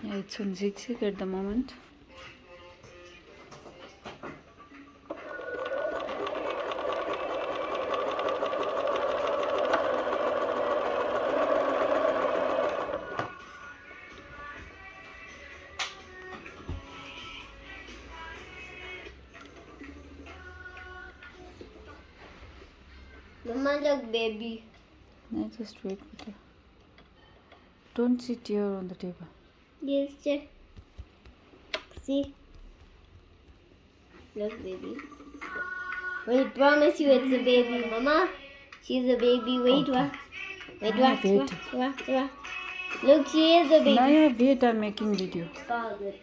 Yeah, it's on zigzag at the moment. Mama, look, baby. Yeah, just wait. Don't sit here on the table. Yes, check. See? Look, baby. Wait, promise you it's a baby, Mama. She's a baby. Wait, Okay. what? Wait, Naya, what? Look, she is a baby. Naya, wait, I'm making video. Oh, good.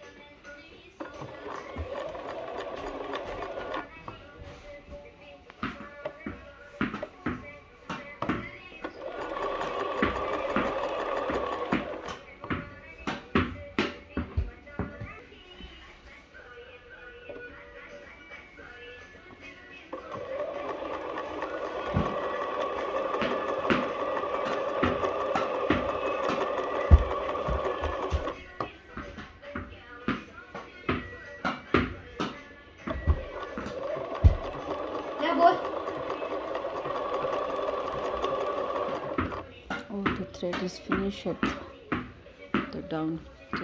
Yeah, boy. Oh, the thread is finished at the down